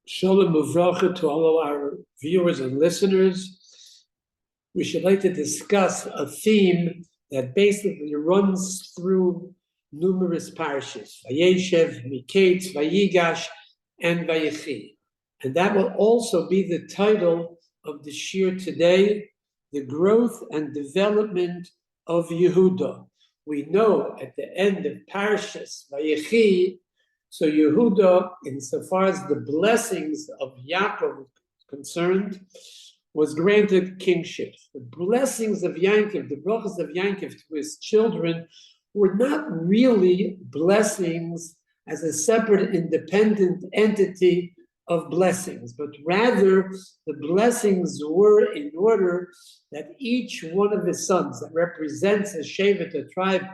Shalom Uvracha to all of our viewers and listeners. We should like to discuss a theme that basically runs through numerous parshas, Vayeshev, Miketz, Vayigash, and Vayechi. And that will also be the title of the shir today, the growth and development of Yehuda. We know at the end of parshas, Vayechi, so Yehuda, insofar as the blessings of Yaakov concerned, was granted kingship. The blessings of Yaakov, the brachas of Yaakov to his children, were not really blessings as a separate, independent entity of blessings, but rather the blessings were in order that each one of his sons that represents a shevet, a tribe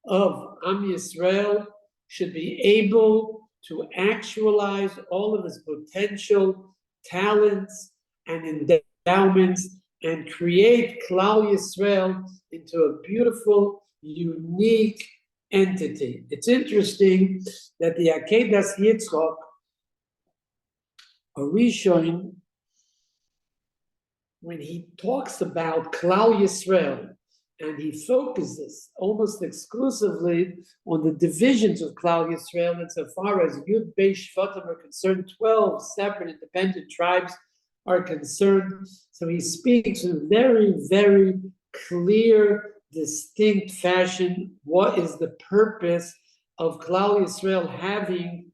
of Am Yisrael, should be able to actualize all of his potential talents and endowments and create Klal Yisrael into a beautiful, unique entity. It's interesting that the Akedas Yitzchak, a Rishon, when he talks about Klal Yisrael, and he focuses almost exclusively on the divisions of Klal Yisrael insofar as Yud Beis Shvatim are concerned, 12 separate independent tribes are concerned. So he speaks in a very, very clear, distinct fashion what is the purpose of Klal Yisrael having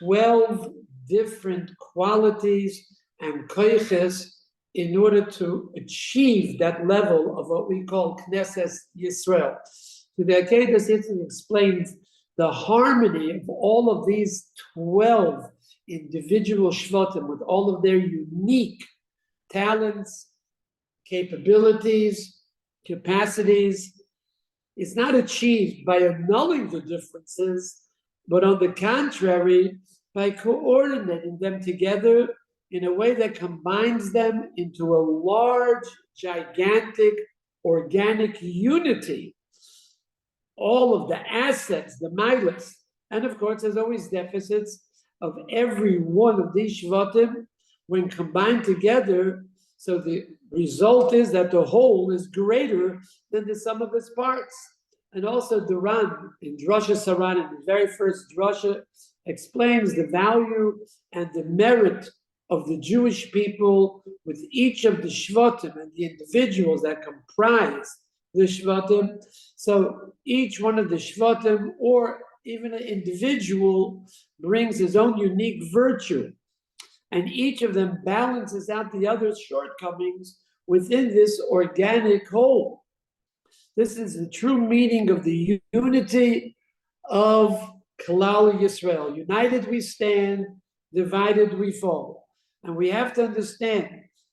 12 different qualities and koiches in order to achieve that level of what we call Knesset Yisrael. So the Akedas Yitzchak explains the harmony of all of these 12 individual Shvatim with all of their unique talents, capabilities, capacities, is not achieved by annulling the differences, but on the contrary, by coordinating them together in a way that combines them into a large, gigantic, organic unity. All of the assets, the milas, and of course, there's always deficits of every one of these shvatim when combined together. So the result is that the whole is greater than the sum of its parts. And also the Ran, in Drasha Saran, in the very first Drasha, explains the value and the merit of the Jewish people with each of the Shvatim and the individuals that comprise the Shvatim. So each one of the Shvatim, or even an individual, brings his own unique virtue. And each of them balances out the other's shortcomings within this organic whole. This is the true meaning of the unity of Klal Yisrael. United we stand, divided we fall. And we have to understand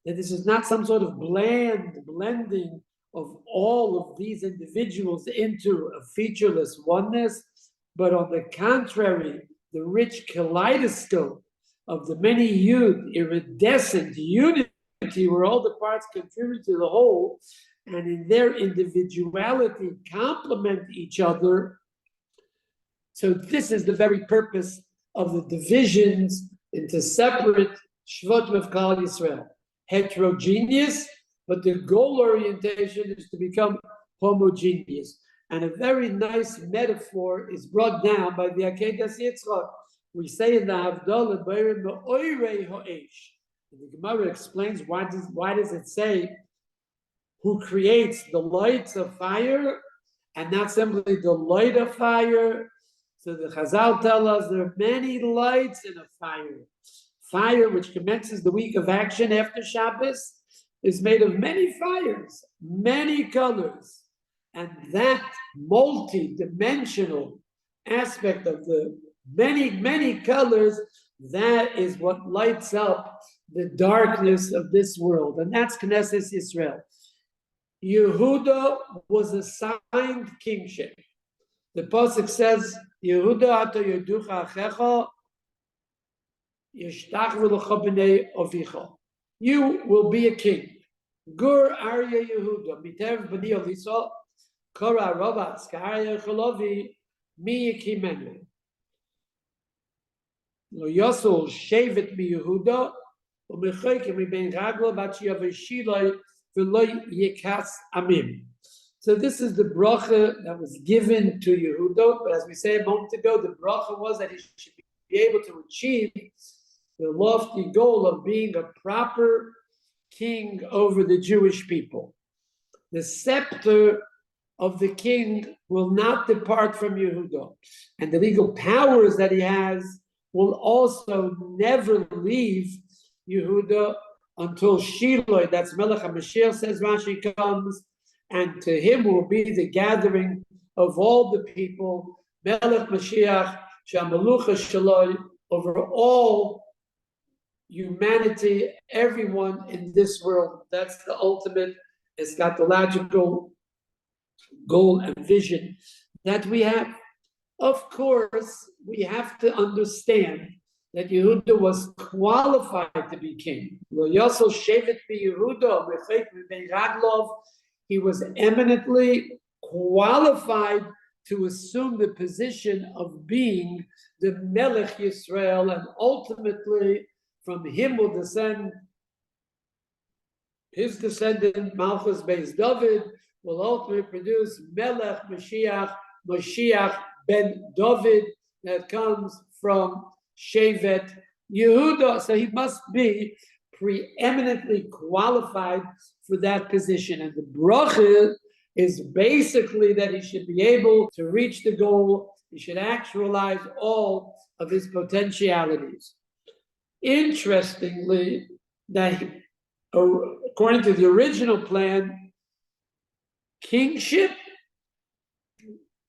that this is not some sort of bland blending of all of these individuals into a featureless oneness, but on the contrary, the rich kaleidoscope of the many iridescent unity where all the parts contribute to the whole and in their individuality complement each other. So this is the very purpose of the divisions into separate Shvatim of Klal Yisrael. Heterogeneous, but the goal orientation is to become homogeneous. And a very nice metaphor is brought down by the Akedas Yitzchak. We say in the Havdalah, the Gemara explains why does it say who creates the lights of fire and not simply the light of fire. So the Chazal tell us there are many lights in a fire. Fire, which commences the week of action after Shabbos, is made of many fires, many colors. And that multi-dimensional aspect of the many, many colors, that is what lights up the darkness of this world. And that's Knesset Yisrael. Yehuda was assigned kingship. The pasuk says, Yehuda ato yeducha achecha, yishtachvu lecha b'nei avicha. You will be a king. Gur Arya Yehuda, mitev b'nei Alisa, kora robatz k'arya chalovi, mi yikimenu. Lo Yosul Shevet mi Yehuda, u'mechoikim mibein Raglo v'achiyav Shiloi v'lo yikas amim. So this is the bracha that was given to Yehuda, but as we said a moment ago, the bracha was that he should be able to achieve the lofty goal of being a proper king over the Jewish people. The scepter of the king will not depart from Yehuda, and the legal powers that he has will also never leave Yehuda until Shiloh, that's Melech HaMashiach, says Rashi, comes, and to him will be the gathering of all the people, Melech Mashiach, Shamalucha Shaloi, over all humanity, everyone in this world. That's the ultimate eschatological goal and vision that we have. Of course, we have to understand that Yehuda was qualified to be king. He was eminently qualified to assume the position of being the Melech Yisrael, and ultimately from him will descend his descendant Malchus Beis David, will ultimately produce Melech Mashiach ben David, that comes from Shevet Yehuda. So he must be preeminently qualified for that position. And the bracha is basically that he should be able to reach the goal. He should actualize all of his potentialities. Interestingly, that according to the original plan, kingship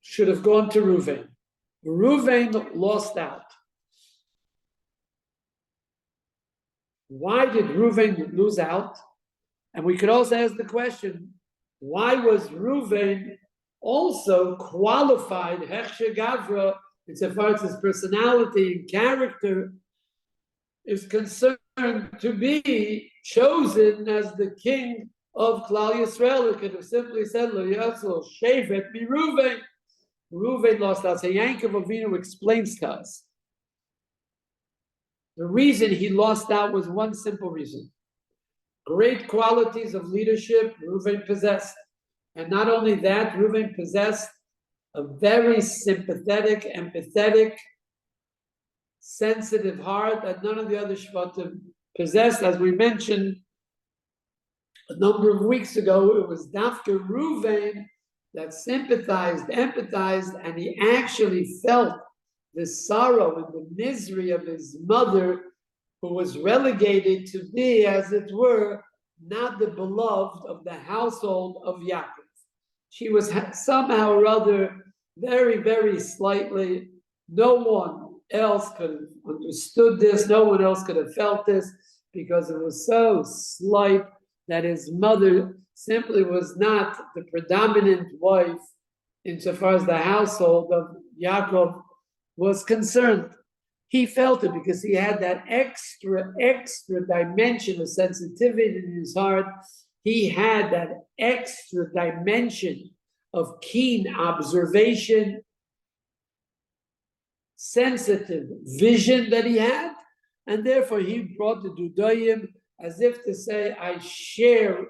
should have gone to Reuven. Reuven lost out. Why did Reuven lose out? And we could also ask the question, why was Reuven also qualified, Hechsher Gavra, insofar as his personality and character is concerned, to be chosen as the king of Klal Yisrael? He could have simply said, Lo Yasol Shevet mi Reuven. Reuven lost out. So Yankov Avinu explains to us the reason he lost out was one simple reason. Great qualities of leadership Reuven possessed. And not only that, Reuven possessed a very sympathetic, empathetic, sensitive heart that none of the other Shvatim possessed. As we mentioned a number of weeks ago, it was Dafka Reuven that sympathized, empathized, and he actually felt the sorrow and the misery of his mother, who was relegated to be, as it were, not the beloved of the household of Yaakov. She was somehow or other, very, very slightly, no one else could have understood this, no one else could have felt this, because it was so slight that his mother simply was not the predominant wife insofar as the household of Yaakov was concerned. He felt it because he had that extra dimension of sensitivity in his heart. He had that extra dimension of keen observation, sensitive vision that he had, and therefore he brought the Dudayim as if to say, I share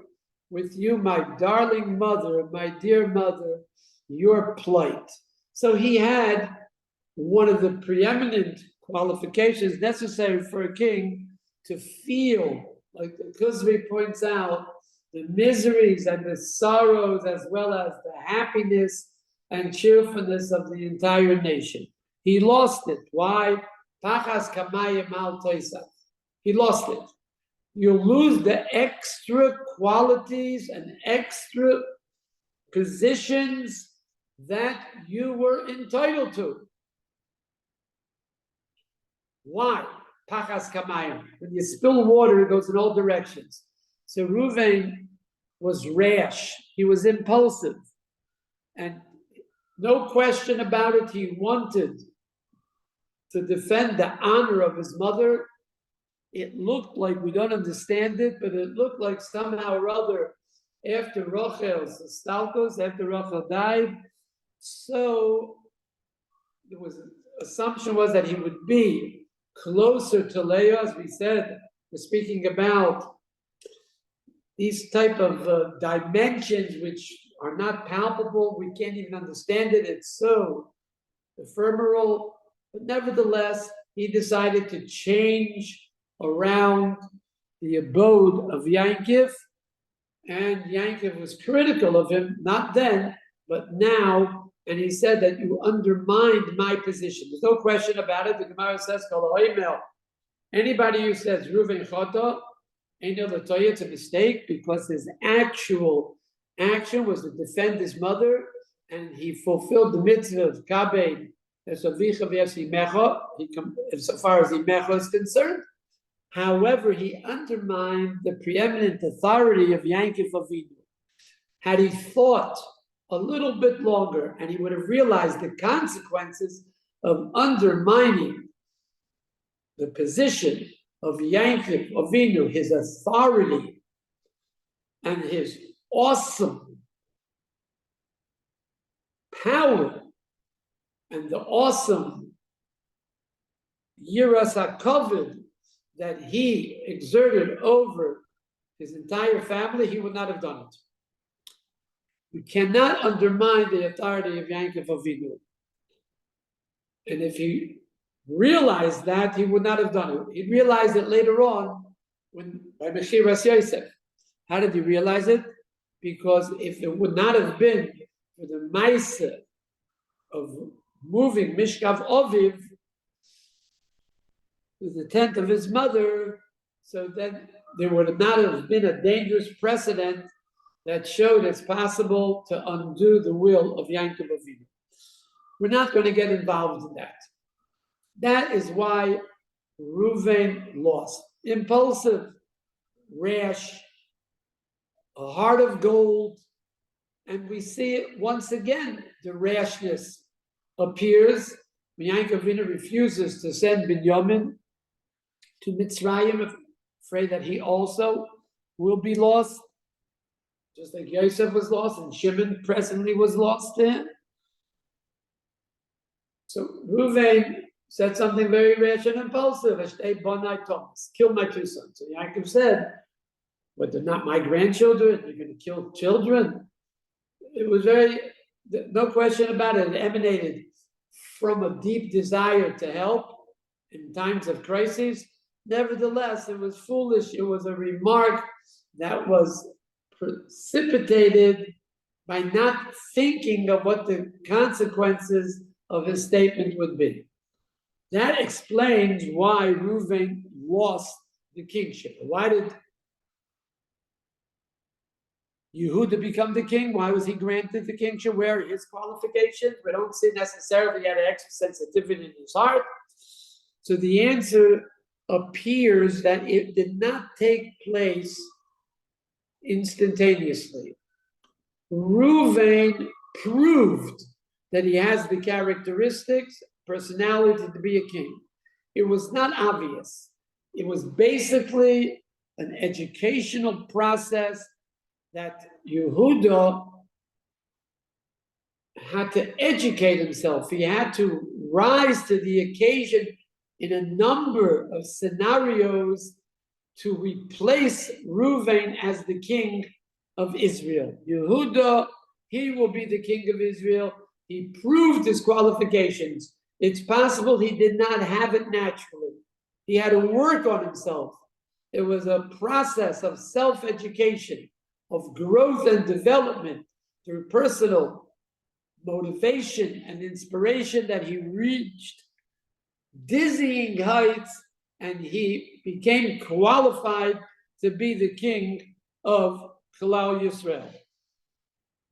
with you, my darling mother, my dear mother, your plight. So he had one of the preeminent qualifications necessary for a king to feel, like the Kuzri points out, the miseries and the sorrows as well as the happiness and cheerfulness of the entire nation. He lost it. Why? Pachas kamayim al toisa. He lost it. You lose the extra qualities and extra positions that you were entitled to. Why? Pachas kamayim. When you spill water, it goes in all directions. So Reuven was rash. He was impulsive. And no question about it, he wanted to defend the honor of his mother. It looked like, we don't understand it, but it looked like somehow or other, after Rachel's stalkos, after Rachel died, so there was assumption was that he would be closer to Leah, as we said. We're speaking about these type of dimensions which are not palpable. We can't even understand it. It's so ephemeral. But nevertheless, he decided to change around the abode of Yankov, and Yankov was critical of him, not then, but now, and he said that you undermined my position. There's no question about it. The Gemara says, anybody who says Reuven Chota, it's a mistake, because his actual action was to defend his mother, and he fulfilled the mitzvah of Kabein, as far as Imecha is concerned. However, he undermined the preeminent authority of Yankov Avinu. Had he thought a little bit longer, and he would have realized the consequences of undermining the position of Yankov Avinu, his authority, and his awesome power, and the awesome Yiras HaKavod that he exerted over his entire family, he would not have done it. You cannot undermine the authority of Yankov Avinu. And if he realized that, he would not have done it. He realized it later on by Mechiras Yosef. How did he realize it? Because if it would not have been for the Maisa of moving Mishkav Oviv to the tent of his mother, so then there would not have been a dangerous precedent that showed it's possible to undo the will of Yankov Avinu. We're not going to get involved in that. That is why Reuven lost. Impulsive, rash, a heart of gold, and we see it once again. The rashness appears when Yankov Avinu refuses to send Binyamin to Mitzrayim, afraid that he also will be lost, just like Yosef was lost and Shimon presently was lost to him. So Reuven said something very rash and impulsive. Kill my two sons. So Yaakov said, "But they're not my grandchildren. You're going to kill children." It was no question about it. It emanated from a deep desire to help in times of crises. Nevertheless, it was foolish. It was a remark that was precipitated by not thinking of what the consequences of his statement would be. That explains why Reuven lost the kingship. Why did Yehuda become the king? Why was he granted the kingship? Where are his qualifications? We don't see necessarily he had an extra sensitivity in his heart. So the answer appears that it did not take place instantaneously. Reuven proved that he has the characteristics, personality to be a king. It was not obvious. It was basically an educational process that Yehuda had to educate himself. He had to rise to the occasion in a number of scenarios to replace Reuven as the king of Israel. Yehuda, he will be the king of Israel. He proved his qualifications. It's possible he did not have it naturally. He had to work on himself. It was a process of self-education, of growth and development through personal motivation and inspiration that he reached dizzying heights, and he became qualified to be the king of Klal Yisrael.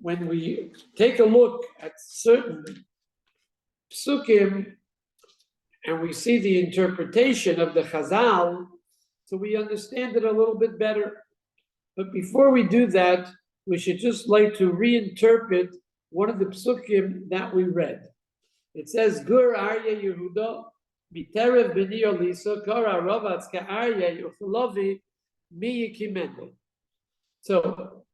When we take a look at certain psukim and we see the interpretation of the Chazal, so we understand it a little bit better. But before we do that, we should just like to reinterpret one of the psukim that we read. It says, Gur Arya Yehuda, Biterev B'ni Olisa, Kara Rovatz Ka'arya Yuchalovi, Mi Yikimendo. So,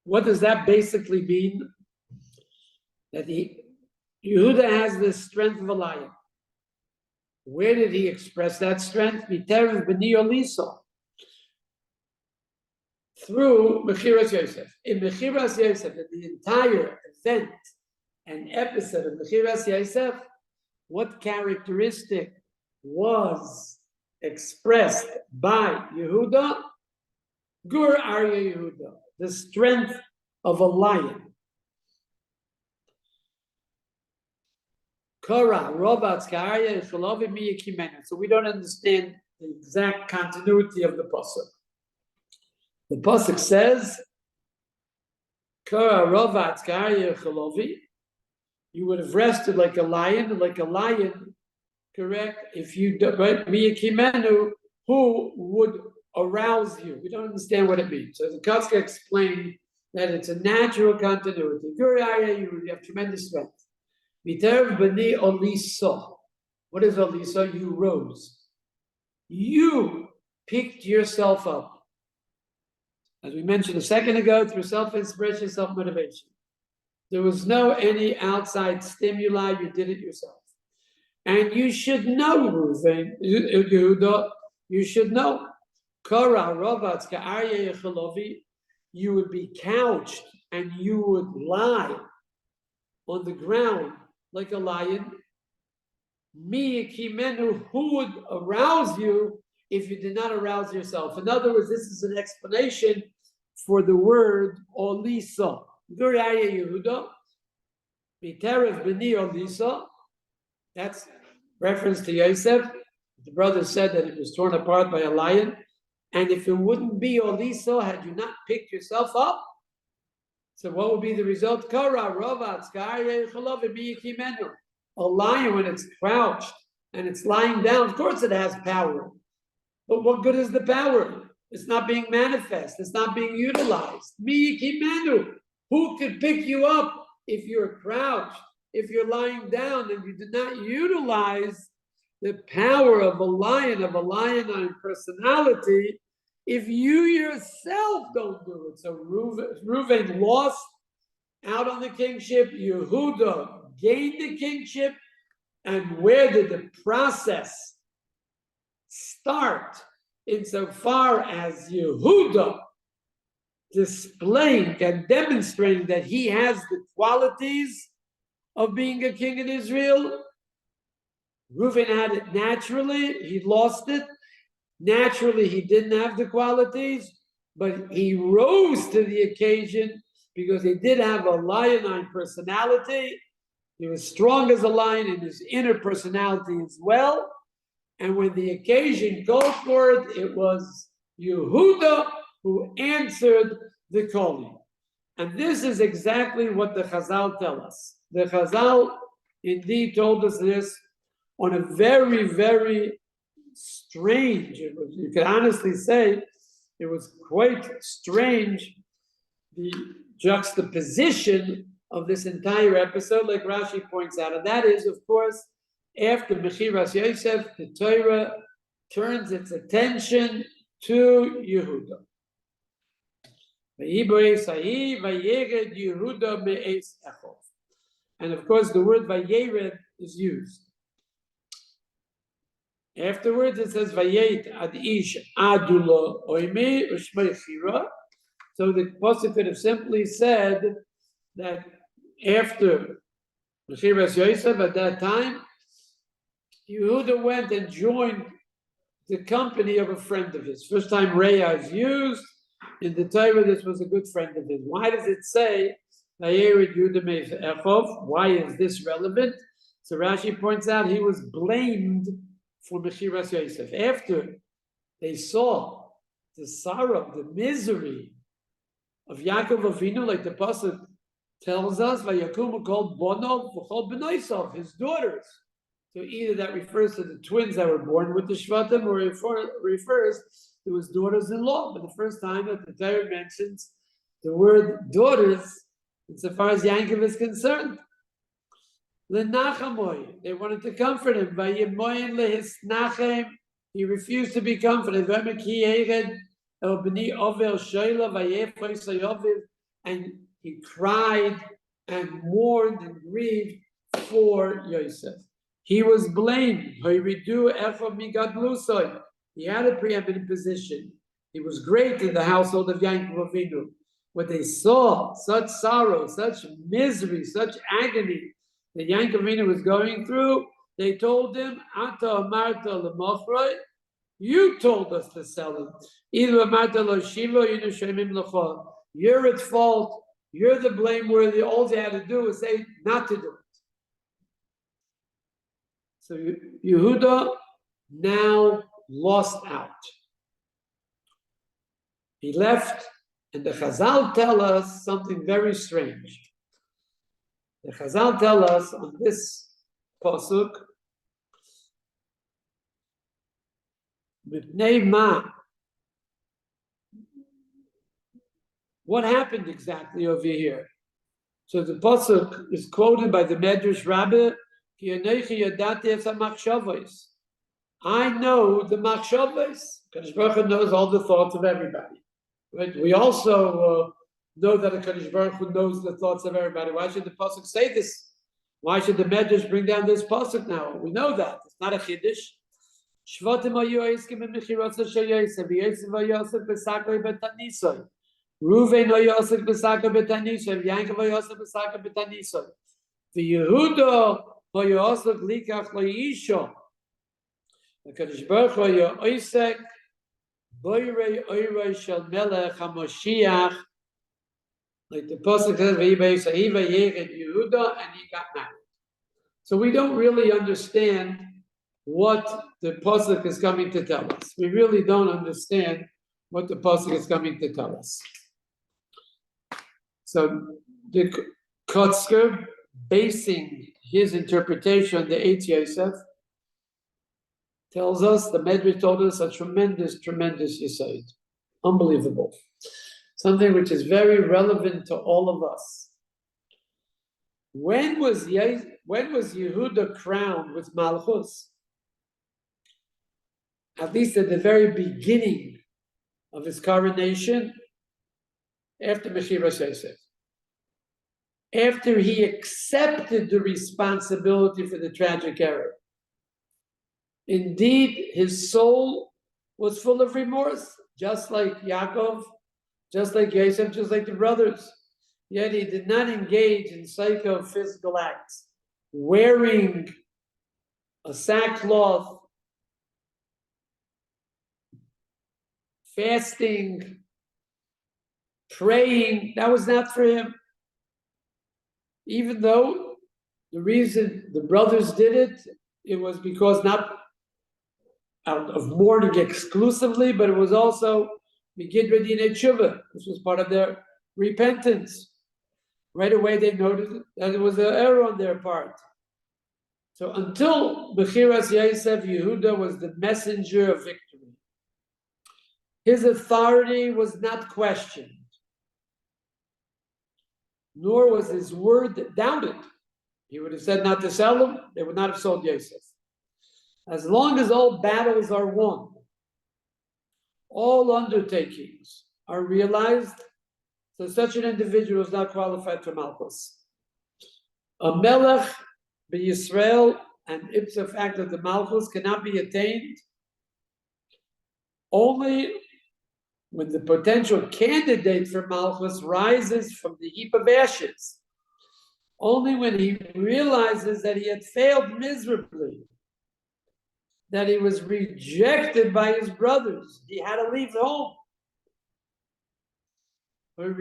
what does that basically mean? That Yehuda has the strength of a lion. Where did he express that strength? Through Mechiras Yosef. In Mechiras Yosef, in the entire event and episode of Mechiras Yosef, what characteristic was expressed by Yehuda? Gur Arya Yehuda, the strength of a lion. Kora, Robatz, Ka'arya, Shalovi, Miya, Kimena. So we don't understand the exact continuity of the pasuk. The pasuk says, Kora, Robatz, Ka'arya, Shalovi. You would have rested like a lion, correct? If you right, Miya, Kimenu, who would arouse you? We don't understand what it means. So the Kotzka explained that it's a natural continuity. Gur Arya, you have tremendous strength. V'terev b'ni oliso. What is oliso? You rose. You picked yourself up. As we mentioned a second ago, through self-inspiration, self-motivation. There was no any outside stimuli. You did it yourself. And you should know, Ruvain, Yehuda, you should know. Kora, Robatz, Ka'arya, Yechalovi, you would be couched and you would lie on the ground like a lion. Mi Kimenu, who would arouse you if you did not arouse yourself? In other words, this is an explanation for the word Olisa. Guraya Yehuda, Biterev B'ni Olisa. That's reference to Yosef. The brother said that it was torn apart by a lion. And if it wouldn't be Olisa, had you not picked yourself up, so what would be the result? A lion, when it's crouched and it's lying down, of course it has power. But what good is the power? It's not being manifest. It's not being utilized. Who could pick you up if you're crouched, if you're lying down and you do not utilize the power of a lionine personality, if you yourself don't do it? So Reuven lost out on the kingship, Yehuda gained the kingship, and where did the process start? Insofar as Yehuda displaying and demonstrating that he has the qualities of being a king in Israel. Reuven had it naturally, he lost it. Naturally, he didn't have the qualities, but he rose to the occasion because he did have a lionine personality. He was strong as a lion in his inner personality as well. And when the occasion called for it, it was Yehuda who answered the calling. And this is exactly what the Chazal tell us. The Chazal indeed told us this on a very, very strange, you could honestly say, it was quite strange, the juxtaposition of this entire episode, like Rashi points out. And that is, of course, after Mechiras Yosef, the Torah turns its attention to Yehuda. And of course, the word Vayered is used. Afterwards, it says Vayet ad ish adula oime ushmeichira. So the pasuk could have simply said that after Mechiras Yosef, at that time, Yehuda went and joined the company of a friend of his. First time Reah is used in the Torah. This was a good friend of his. Why does it say Vayered Yehuda me'ef echov? Why is this relevant? So Rashi points out he was blamed for Mechiras Yosef. After they saw the sorrow, the misery of Yaakov Avinu, like the pasuk tells us, Vayakumu called Bonov v'chol b'noisov, his daughters. So either that refers to the twins that were born with the Shvatim, or it refers to his daughters-in-law. But the first time that the Torah mentions the word daughters, insofar as Yaakov is concerned, L'nachamoy, they wanted to comfort him. Vayemoyin lehisnachem, he refused to be comforted. And he cried and mourned and grieved for Yosef. He was blamed. He had a preeminent position. He was great in the household of Yaakov Avinu. When they saw such sorrow, such misery, such agony that Yaakov Avinu was going through, they told him, Ata amarta lemochroi, you told us to sell him. Either amarta lo shiva, you're at fault, you're the blameworthy, all you had to do was say not to do it. So Yehuda now lost out. He left, and the Chazal tell us something very strange. The Chazal tell us on this pasuk, what happened exactly over here? So the pasuk is quoted by the Medrash Rabbi, I know the machshavos. Kadosh Baruch Hu knows all the thoughts of everybody. Right? We also know that Kadosh Baruch Hu knows the thoughts of everybody. Why should the pasuk say this? Why should the Medrash bring down this pasuk now? We know that it's not a chiddush. Shvatim hayu oiskim b'mechirot shel Yosef, Yosef v'Yosef b'sakoi b'tanisoi. Ruven v'Yosef b'sakoi b'tanisoi, Yaakov v'Yosef b'sakoi b'tanisoi. V'Yehuda v'Yosef likach lo'isho. The Kadosh Baruch Hu Yosef boirei oirei shel melech haMoshiach, like the pasuk says, Vayigash Yehuda, and he got married. So we don't really understand what the pasuk is coming to tell us. We really don't understand what the pasuk is coming to tell us. So the Kotzker, basing his interpretation on the Eitz Yosef, tells us, the Medrash told us, a tremendous, tremendous yesod. Unbelievable. Something which is very relevant to all of us. When was Yehuda crowned with Malchus? At least at the very beginning of his coronation, after Mechiras Yosef. After he accepted the responsibility for the tragic error. Indeed, his soul was full of remorse, just like Yaakov, just like Yosef, just like the brothers. Yet he did not engage in psycho-physical acts, wearing a sackcloth, fasting, praying. That was not for him. Even though the reason the brothers did it, it was because not out of mourning exclusively, but it was also Migidra Dinei Tshuva. This was part of their repentance. Right away they noticed that it was an error on their part. So until Mechiras Yosef, Yehuda was the messenger of victory. His authority was not questioned, nor was his word doubted. He would have said not to sell him, they would not have sold Yosef. As long as all battles are won, all undertakings are realized, so such an individual is not qualified for Malchus. A Melech b'Yisrael, and ipso facto the Malchus, cannot be attained only when the potential candidate for Malchus rises from the heap of ashes. Only when he realizes that he had failed miserably, that he was rejected by his brothers. He had to leave home. And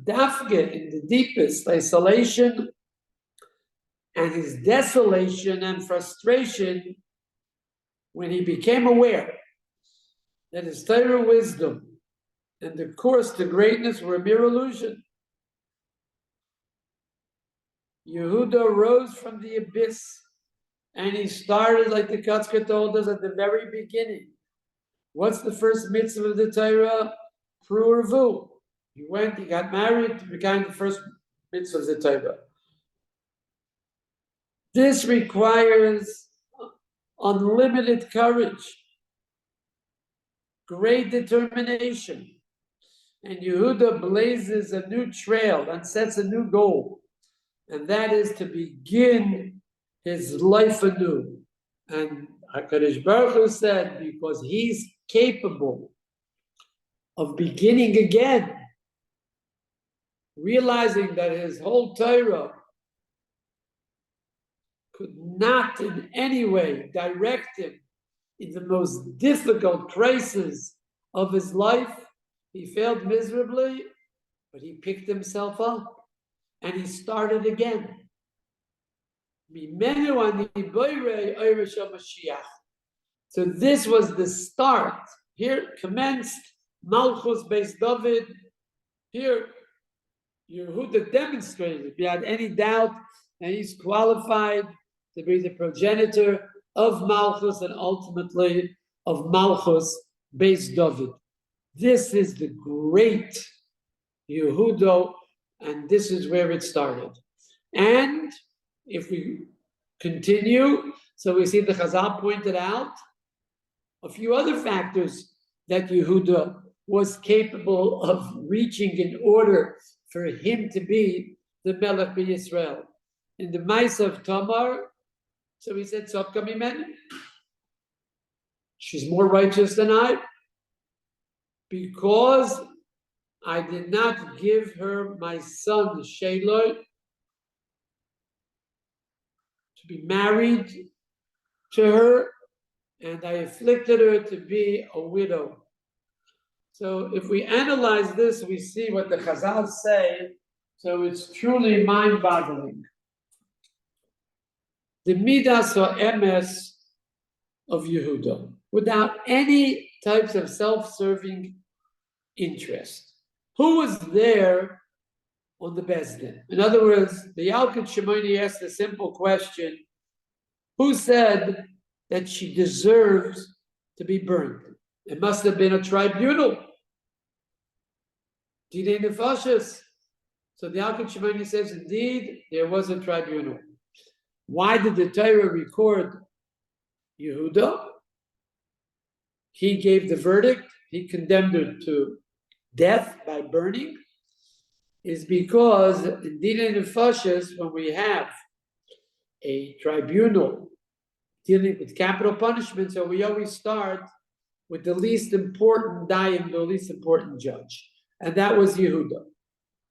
Dafke, in the deepest isolation and his desolation and frustration, when he became aware that his Torah wisdom and the course to greatness were a mere illusion, Yehuda rose from the abyss, and he started, like the Kotzker told us at the very beginning. What's the first mitzvah of the Torah? Pru. He went, he got married, to become the first mitzvah of the Torah. This requires unlimited courage, great determination. And Yehuda blazes a new trail and sets a new goal. and that is to begin his life anew. And HaKadosh Baruch Hu said, because he's capable of beginning again, realizing that his whole Torah could not in any way direct him in the most difficult crisis of his life. He failed miserably, but he picked himself up and he started again. So this was the start. Here commenced Malchus based David. Here Yehuda demonstrated beyond any doubt that he's qualified to be the progenitor of Malchus and ultimately of Malchus based David. This is the great Yehuda, and this is where it started. And if we continue, so we see the Chazal pointed out a few other factors that Yehuda was capable of reaching in order for him to be the Melech B'Yisrael. In the Ma'ase of Tamar, so he said, Tzodka mimeni. She's more righteous than I, because I did not give her my son Sheloi to be married to her, and I afflicted her to be a widow. So if we analyze this, we see what the Chazal say, so it's truly mind-boggling. The Midas or Emes of Yehuda, without any types of self-serving interest. Who was there on the Bezdin? In other words, the Yalkut Shimoni asked a simple question: who said that she deserves to be burned? It must have been a tribunal. Dinei Nefashos. So the Yalkut Shimoni says, indeed, there was a tribunal. Why did the Torah record Yehuda? He gave the verdict. He condemned her to death by burning. Is because in Dinei Nefashos, when we have a tribunal dealing with capital punishment, so we always start with the least important dayan, the least important judge. And that was Yehuda.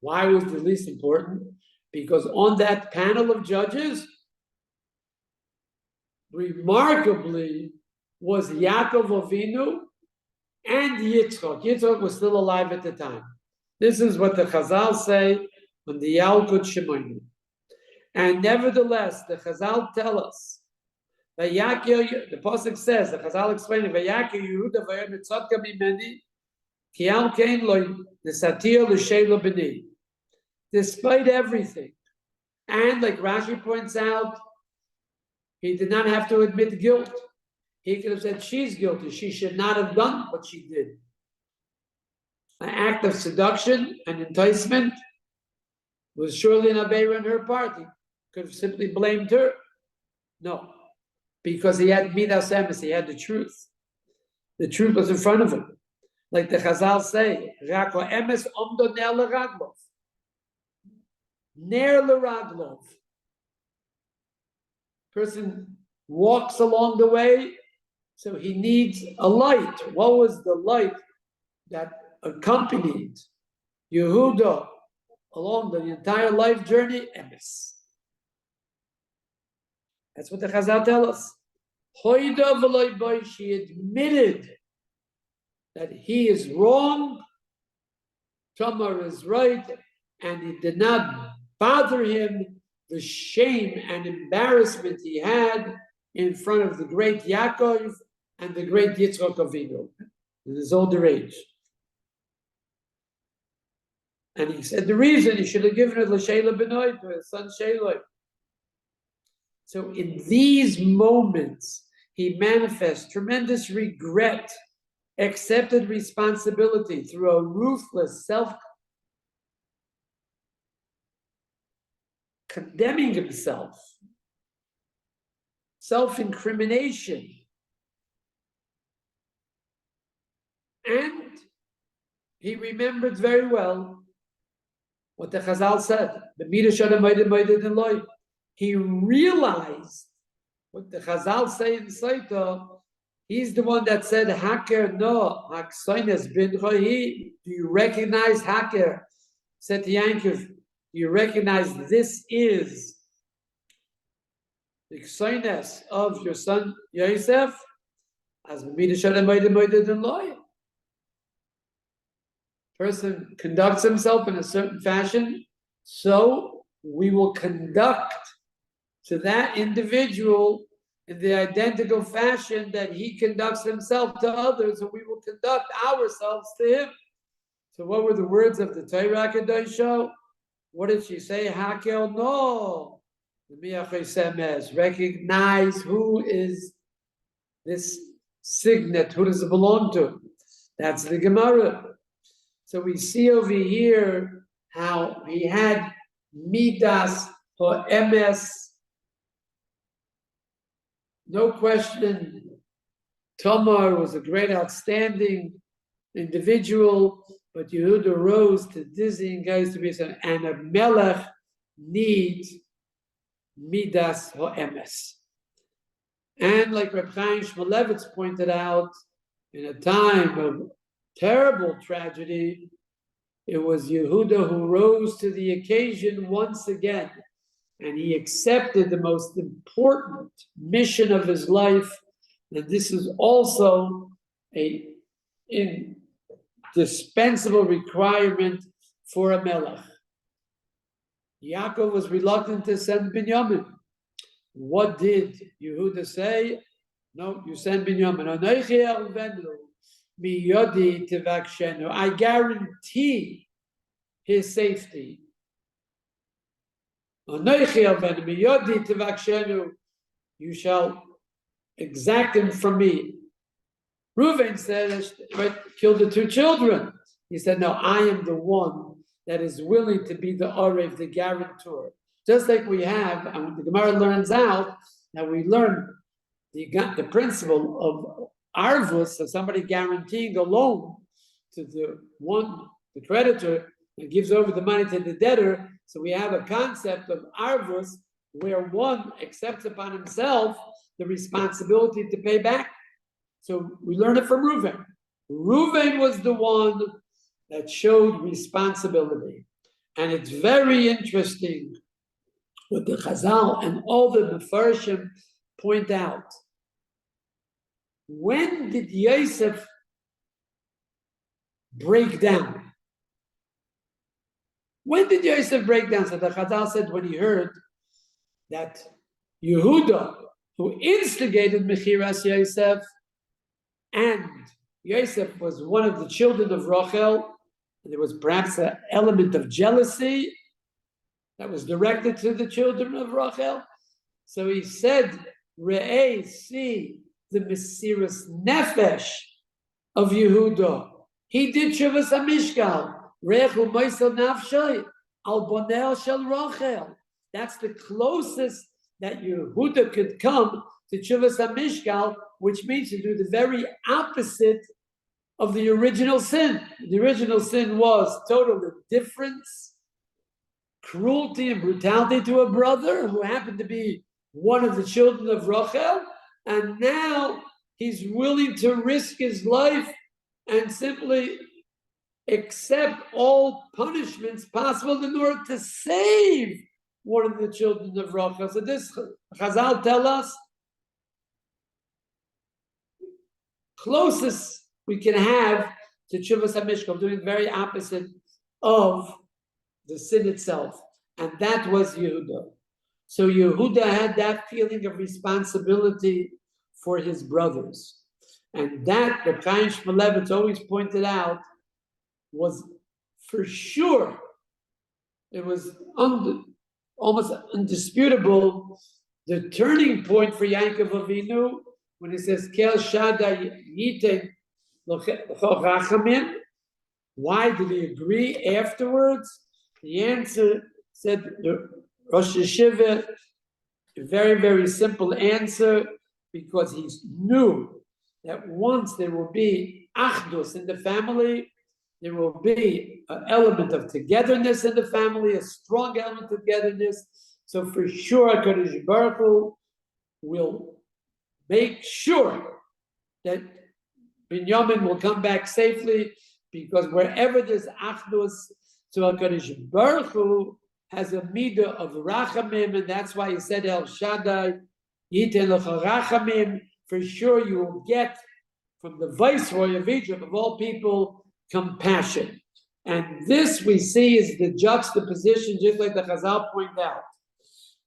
Why was the least important? Because on that panel of judges, remarkably, was Yaakov Avinu and Yitzchak. Yitzchak was still alive at the time. This is what the Chazal say on the Yalkut Shimoni. And nevertheless, the Chazal tell us, the Pasuk says, the Chazal explaining, Vayaki Yehuda vayom tzodka mimeni, ki al kein lo nesatir l'sheila b'ni. Despite everything, and like Rashi points out, he did not have to admit guilt. He could have said she's guilty. She should not have done what she did. An act of seduction and enticement was surely an aveira on her part. He could have simply blamed her. No, because he had midas emes, he had the truth. The truth was in front of him. Like the Chazal say, Rako emes omdo ner l'raglov. Ner l'raglov. Person walks along the way, so he needs a light. What was the light that accompanied Yehuda along the entire life journey? Emes. That's what the Chazal tell us. She admitted that he is wrong, Tamar is right, and it did not bother him the shame and embarrassment he had in front of the great Yaakov and the great Yitzchak Avinu in his older age. And he said the reason he should have given it l'Sheila B'nai, to his son Sheila. So in these moments, he manifests tremendous regret, accepted responsibility through a ruthless condemning himself, self-incrimination. And he remembered very well what the Chazal said. He realized what the Chazal say in Saita. He's the one that said, Haker no, Haksoines bin Chohi. Do you recognize Haker? Said to Yankov, do you recognize this is the Ksoines of your son Yosef? As person conducts himself in a certain fashion, so we will conduct to that individual in the identical fashion that he conducts himself to others, and we will conduct ourselves to him. So what were the words of the Torah Kadosha? What did she say? Hakel no. Recognize who is this signet, who does it belong to? That's the Gemara. So we see over here how he had Midas or Emes. No question, Tamar was a great, outstanding individual, but Yehuda rose to dizzying guys to be son, and a melech needs Midas or Emes. And like Reb Chaim Shmulevitz pointed out, in a time of terrible tragedy, it was Yehuda who rose to the occasion once again, and he accepted the most important mission of his life, and this is also an indispensable requirement for a melech. Yaakov was reluctant to send Binyamin. What did Yehuda say? No, you send Binyamin. I guarantee his safety. You shall exact him from me. Reuven said, kill the two children. He said, no, I am the one that is willing to be the Orev, the guarantor. Just like we have, and the Gemara learns out, that we learn the principle of arvus, of somebody guaranteeing a loan to the creditor, and gives over the money to the debtor. So we have a concept of arvus where one accepts upon himself the responsibility to pay back. So we learn it from Reuven. Reuven was the one that showed responsibility. And it's very interesting what the Chazal and all the Mefarshim point out. When did Yosef break down? When did Yosef break down? So the Chazal said when he heard that Yehuda, who instigated Mechiras Yosef, and Yosef was one of the children of Rachel, and there was perhaps an element of jealousy that was directed to the children of Rachel. So he said, Re'eh, see the Mesiras Nefesh of Yehuda. He did Shuvas HaMishkal. Re'echu Moisel Nafshay, Al Bonel Shel Rachel. That's the closest that Yehuda could come to Shuvas HaMishkal, which means to do the very opposite of the original sin. The original sin was total indifference, cruelty and brutality to a brother who happened to be one of the children of Rachel, and now he's willing to risk his life and simply accept all punishments possible in order to save one of the children of Rachel. So this Chazal tell us closest we can have to Tshuvas HaMishkal, doing the very opposite of the sin itself. And that was Yehuda. So Yehuda had that feeling of responsibility for his brothers. And that, the Chaim Shmulevitz always pointed out, was for sure, it was almost indisputable, the turning point for Yaakov Avinu, when he says, Kel Shada Yiten Rachamim. Why did he agree afterwards? The answer said the Rosh Yeshiva, a very, very simple answer, because he knew that once there will be achdus in the family, there will be an element of togetherness in the family, a strong element of togetherness. So for sure, HaKadosh Baruch Hu will make sure that Binyamin will come back safely, because wherever there's achdus, so HaKadosh Baruch Hu has a midah of rachamim, and that's why he said El Shaddai, Yiten Lecha Rachamim. For sure, you will get from the viceroy of Egypt, of all people, compassion. And this we see is the juxtaposition, just like the Chazal point out.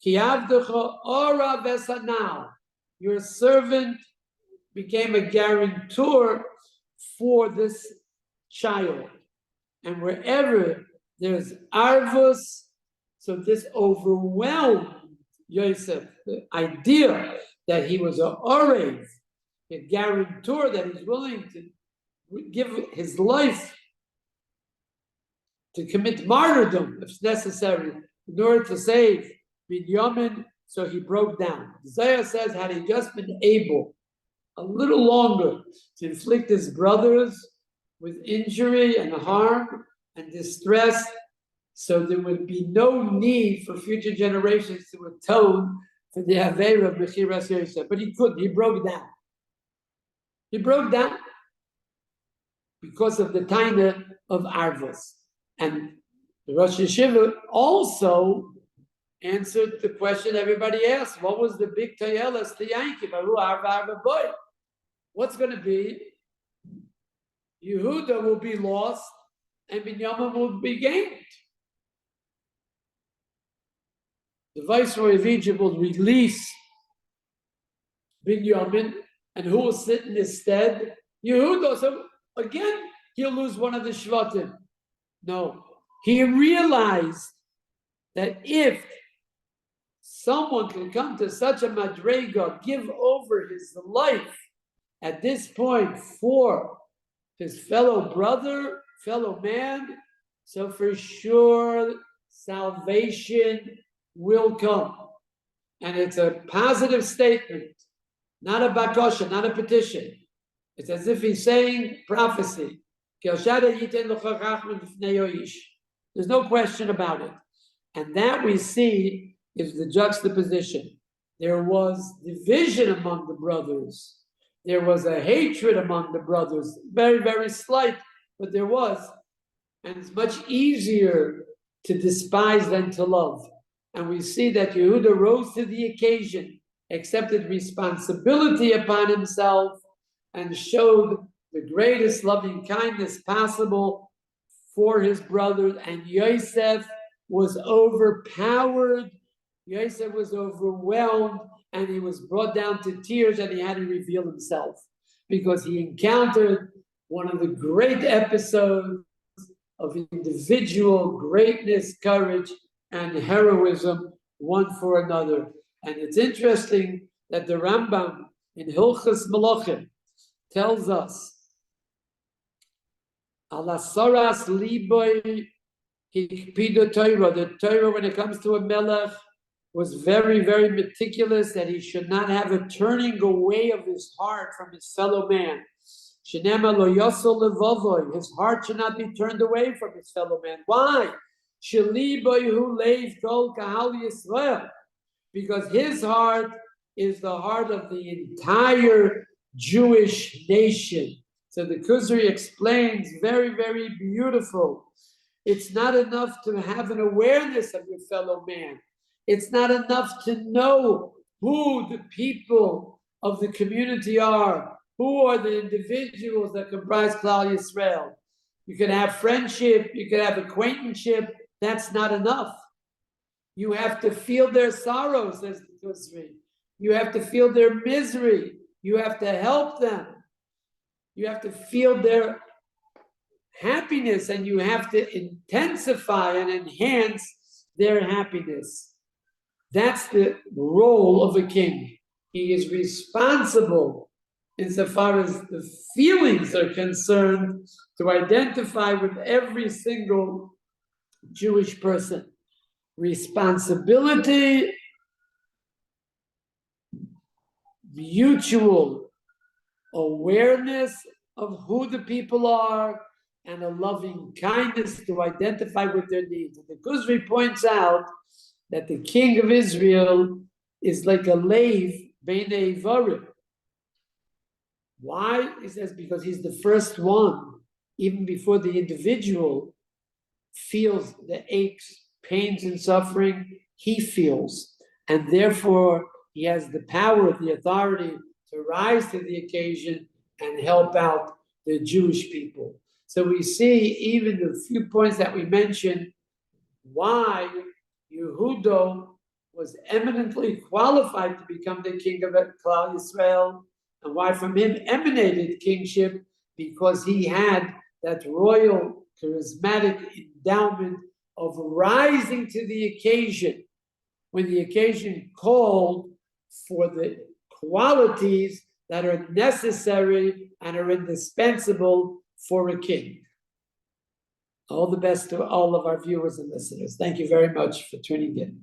Ki avdecha ora v'sanal. Your servant became a guarantor for this child. And wherever there's arvus, so this overwhelmed Yosef, the idea that he was an orev, a guarantor that he's willing to give his life to commit martyrdom if necessary in order to save Binyamin, so he broke down. Isaiah says, had he just been able a little longer to inflict his brothers with injury and harm and distress, so there would be no need for future generations to atone for the Aveira of Mechiras Yosef. But he couldn't, he broke down. He broke down because of the taina of Arvus. And the Rosh Yeshiva also answered the question everybody asked: what was the big tayelas to Yankiv? What's going to be? Yehuda will be lost and Binyamin will be gained. The viceroy of Egypt will release Binyamin, and who will sit in his stead? Yehuda. So again, he'll lose one of the Shvatim. No, he realized that if someone can come to such a madrega, give over his life at this point for his fellow brother, fellow man, so for sure salvation will come. And it's a positive statement, not a bakosha, not a petition. It's as if he's saying prophecy. There's no question about it. And that we see is the juxtaposition. There was division among the brothers. There was a hatred among the brothers. Very, very slight, but there was. And it's much easier to despise than to love. And we see that Yehuda rose to the occasion, accepted responsibility upon himself, and showed the greatest loving kindness possible for his brothers. And Yosef was overpowered. Yosef was overwhelmed, and he was brought down to tears, and he had to reveal himself because he encountered one of the great episodes of individual greatness, courage, and heroism, one for another. And it's interesting that the Rambam in Hilchos Melachim tells us, Ala Soras Liboy Hikpido Torah, the Torah, when it comes to a melech, was very, very meticulous, that he should not have a turning away of his heart from his fellow man. Shenema lo yosol levovoy, his heart should not be turned away from his fellow man. Why? Sheliboy leiv kol kahal Yisrael, because his heart is the heart of the entire Jewish nation. So the Kuzari explains very, very beautiful. It's not enough to have an awareness of your fellow man. It's not enough to know who the people of the community are, who are the individuals that comprise Klal Yisrael. You can have friendship, you can have acquaintanceship. That's not enough. You have to feel their sorrows, says the Kuzari. You have to feel their misery. You have to help them. You have to feel their happiness, and you have to intensify and enhance their happiness. That's the role of a king. He is responsible, insofar as the feelings are concerned, to identify with every single Jewish person. Responsibility, mutual awareness of who the people are, and a loving kindness to identify with their needs. And the Kuzri points out that the king of Israel is like a lave beinei varim. Why? He says because he's the first one, even before the individual feels the aches, pains, and suffering, he feels. And therefore, he has the power, the authority to rise to the occasion and help out the Jewish people. So we see even the few points that we mentioned, why Yehuda was eminently qualified to become the king of Klal Yisrael, and why from him emanated kingship, because he had that royal, charismatic endowment of rising to the occasion when the occasion called for the qualities that are necessary and are indispensable for a king. All the best to all of our viewers and listeners. Thank you very much for tuning in.